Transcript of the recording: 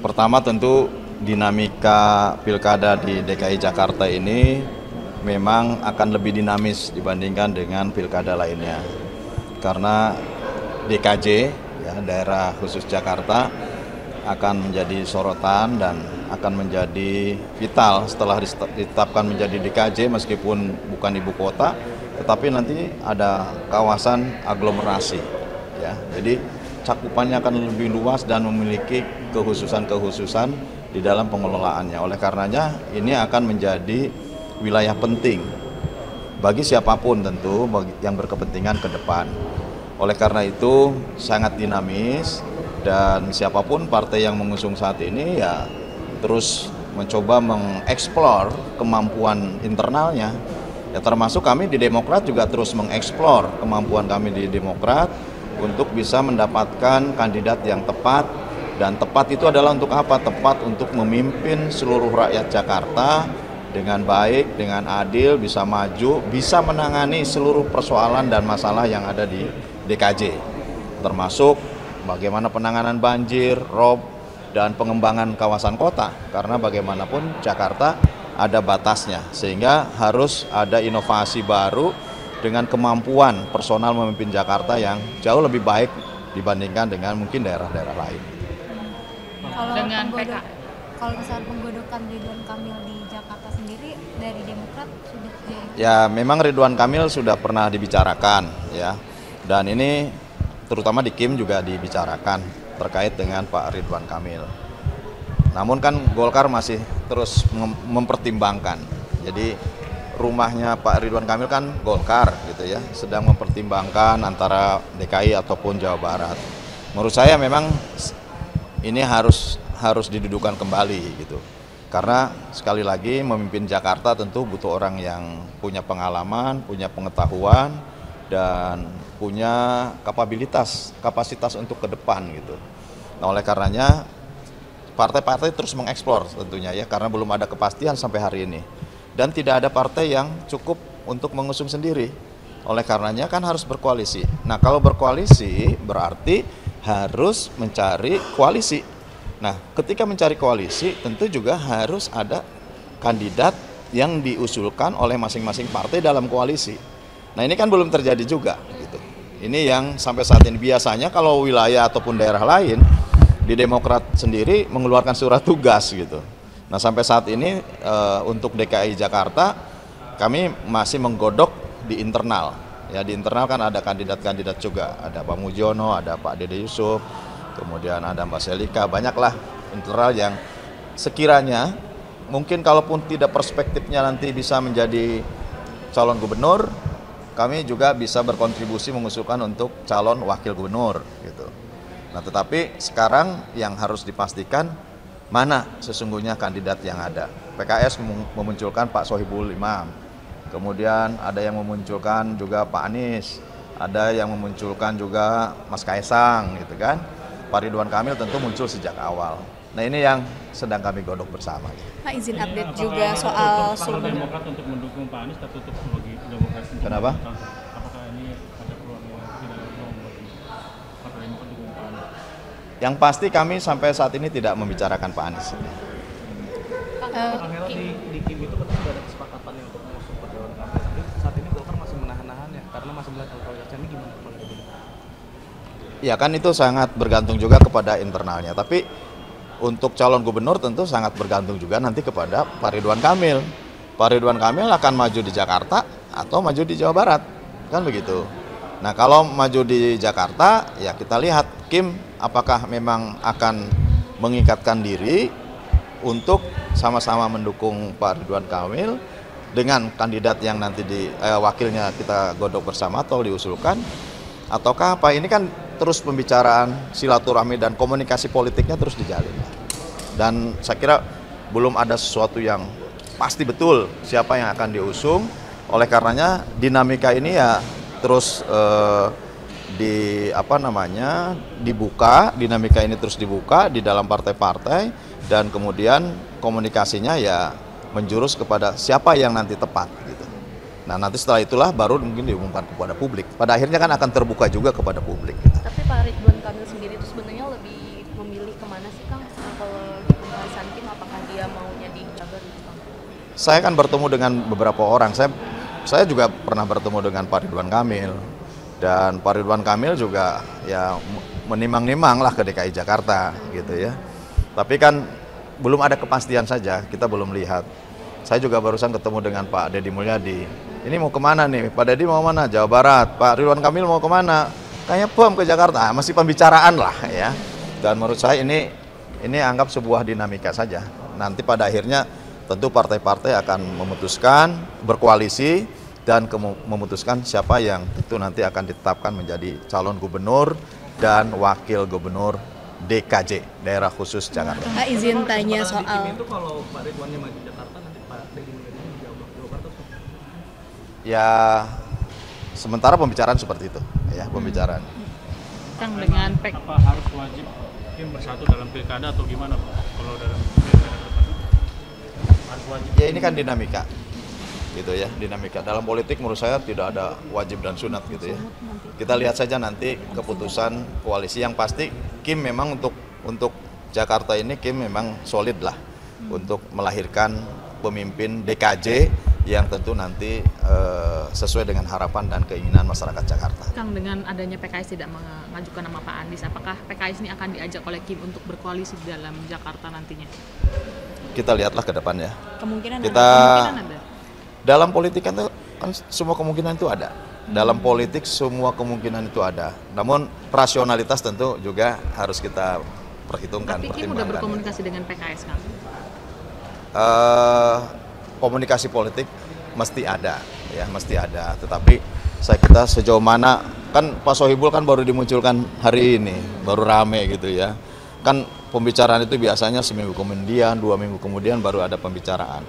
Pertama tentu dinamika pilkada di DKI Jakarta ini memang akan lebih dinamis dibandingkan dengan pilkada lainnya. Karena DKJ, ya, daerah khusus Jakarta, akan menjadi sorotan dan akan menjadi vital setelah ditetapkan menjadi DKJ meskipun bukan ibu kota, tetapi nanti ada kawasan aglomerasi. Ya, jadi cakupannya akan lebih luas dan memiliki kekhususan-kekhususan di dalam pengelolaannya. Oleh karenanya ini akan menjadi wilayah penting bagi siapapun tentu yang berkepentingan ke depan. Oleh karena itu sangat dinamis dan siapapun partai yang mengusung saat ini ya terus mencoba mengeksplor kemampuan internalnya. Ya termasuk kami di Demokrat juga terus mengeksplor kemampuan kami di Demokrat untuk bisa mendapatkan kandidat yang tepat, dan tepat itu adalah untuk apa? Tepat untuk memimpin seluruh rakyat Jakarta dengan baik, dengan adil, bisa maju, bisa menangani seluruh persoalan dan masalah yang ada di DKJ, termasuk bagaimana penanganan banjir, rob, dan pengembangan kawasan kota, karena bagaimanapun Jakarta ada batasnya, sehingga harus ada inovasi baru dengan kemampuan personal memimpin Jakarta yang jauh lebih baik dibandingkan dengan mungkin daerah-daerah lain. Kalau misalnya penggodokan Ridwan Kamil di Jakarta sendiri dari Demokrat sudah ya memang Ridwan Kamil sudah pernah dibicarakan ya, dan ini terutama di Kim juga dibicarakan terkait dengan Pak Ridwan Kamil. Namun kan Golkar masih terus mempertimbangkan. Jadi rumahnya Pak Ridwan Kamil kan Golkar gitu ya, sedang mempertimbangkan antara DKI ataupun Jawa Barat. Menurut saya memang ini harus didudukan kembali gitu. Karena sekali lagi memimpin Jakarta tentu butuh orang yang punya pengalaman, punya pengetahuan, dan punya kapasitas untuk ke depan gitu. Nah oleh karenanya partai-partai terus mengeksplor tentunya ya, karena belum ada kepastian sampai hari ini. Dan tidak ada partai yang cukup untuk mengusung sendiri. Oleh karenanya kan harus berkoalisi. Nah kalau berkoalisi berarti harus mencari koalisi. Nah ketika mencari koalisi tentu juga harus ada kandidat yang diusulkan oleh masing-masing partai dalam koalisi. Nah ini kan belum terjadi juga gitu. Ini yang sampai saat ini biasanya kalau wilayah ataupun daerah lain di Demokrat sendiri mengeluarkan surat tugas gitu. Nah sampai saat ini untuk DKI Jakarta kami masih menggodok di internal. Ya di internal kan ada kandidat-kandidat juga, ada Pak Mujiono, ada Pak Dede Yusuf, kemudian ada Mbak Selika, banyaklah internal yang sekiranya mungkin kalaupun tidak perspektifnya nanti bisa menjadi calon gubernur, kami juga bisa berkontribusi mengusulkan untuk calon wakil gubernur gitu. Nah tetapi sekarang yang harus dipastikan mana sesungguhnya kandidat yang ada. PKS memunculkan Pak Sohibul Imam, kemudian ada yang memunculkan juga Pak Anies, ada yang memunculkan juga Mas Kaisang gitu kan. Pak Ridwan Kamil tentu muncul sejak awal. Nah ini yang sedang kami godok bersama. Pak izin update juga soal Demokrat untuk mendukung Pak Anies tertutup bagi Demokrat. Kenapa? Apakah ini ada peluang yang tidak peluang bagi Partai Demokrat mendukung Pak Anies? Yang pasti kami sampai saat ini tidak membicarakan Pak Anies. Pak Melo di Kim itu kan sudah ada kesepakatan untuk mengusung Pak Ridwan Kamil. Tapi saat ini Golkar masih menahan-nahannya karena masih melihat elektoritasnya. Ini gimana Pak? Ya kan itu sangat bergantung juga kepada internalnya. Tapi untuk calon gubernur tentu sangat bergantung juga nanti kepada Pak Ridwan Kamil. Pak Ridwan Kamil akan maju di Jakarta atau maju di Jawa Barat, kan begitu. Nah kalau maju di Jakarta ya kita lihat Kim apakah memang akan mengikatkan diri untuk sama-sama mendukung Pak Ridwan Kamil dengan kandidat yang nanti wakilnya kita godok bersama atau diusulkan, ataukah apa. Ini kan terus pembicaraan silaturahmi dan komunikasi politiknya terus dijalin. Dan saya kira belum ada sesuatu yang pasti betul siapa yang akan diusung. Oleh karenanya dinamika ini ya terus dibuka, dinamika ini terus dibuka di dalam partai-partai, dan kemudian komunikasinya ya menjurus kepada siapa yang nanti tepat gitu. Nah nanti setelah itulah baru mungkin diumumkan kepada publik. Pada akhirnya kan akan terbuka juga kepada publik gitu. Tapi Pak Ridwan Kamil sendiri itu sebenarnya lebih memilih kemana sih Kang? Kalau Saya kan bertemu dengan beberapa orang. Saya juga pernah bertemu dengan Pak Ridwan Kamil, dan Pak Ridwan Kamil juga ya menimang-nimang lah ke DKI Jakarta gitu ya. Tapi kan belum ada kepastian saja, kita belum lihat. Saya juga barusan ketemu dengan Pak Deddy Mulyadi. Ini mau kemana nih? Pak Deddy mau mana? Jawa Barat. Pak Ridwan Kamil mau kemana? Kayaknya PEM ke Jakarta. Masih pembicaraan lah ya. Dan menurut saya ini anggap sebuah dinamika saja. Nanti pada akhirnya tentu partai-partai akan memutuskan berkoalisi dan memutuskan siapa yang tentu nanti akan ditetapkan menjadi calon gubernur dan wakil gubernur DKJ, daerah khusus Jakarta. Pak, izin tanya Di tim soal itu kalau Pak Ridwannya maju Jakarta, nanti Pak Deddy Mulyadi di Jawa Barat atau Ya sementara pembicaraan seperti itu ya, pembicaraan. Kang dengan Apa harus wajib Kim bersatu dalam pilkada atau gimana Pak? Kalau dalam pilkada harus wajib. Ya ini kan dinamika gitu ya, dinamika dalam politik menurut saya tidak ada wajib dan sunat gitu ya. Kita lihat saja nanti keputusan koalisi. Yang pasti Kim memang untuk Jakarta ini Kim memang solid lah untuk melahirkan pemimpin DKJ yang tentu nanti sesuai dengan harapan dan keinginan masyarakat Jakarta. Kang, dengan adanya PKS tidak mengajukan nama Pak Anies, apakah PKS ini akan diajak oleh Kim untuk berkoalisi dalam Jakarta nantinya? Kita lihatlah ke depan ya. Kemungkinan Kita ada. dalam politik kan semua kemungkinan itu ada. Dalam politik semua kemungkinan itu ada. Namun rasionalitas tentu juga harus kita perhitungkan. Tapi Kim udah berkomunikasi dengan PKS, Kang? Komunikasi politik mesti ada, ya mesti ada. Tetapi saya kira sejauh mana, kan Pak Sohibul kan baru dimunculkan hari ini, baru rame gitu ya. Kan pembicaraan itu biasanya seminggu kemudian, 2 minggu kemudian baru ada pembicaraan.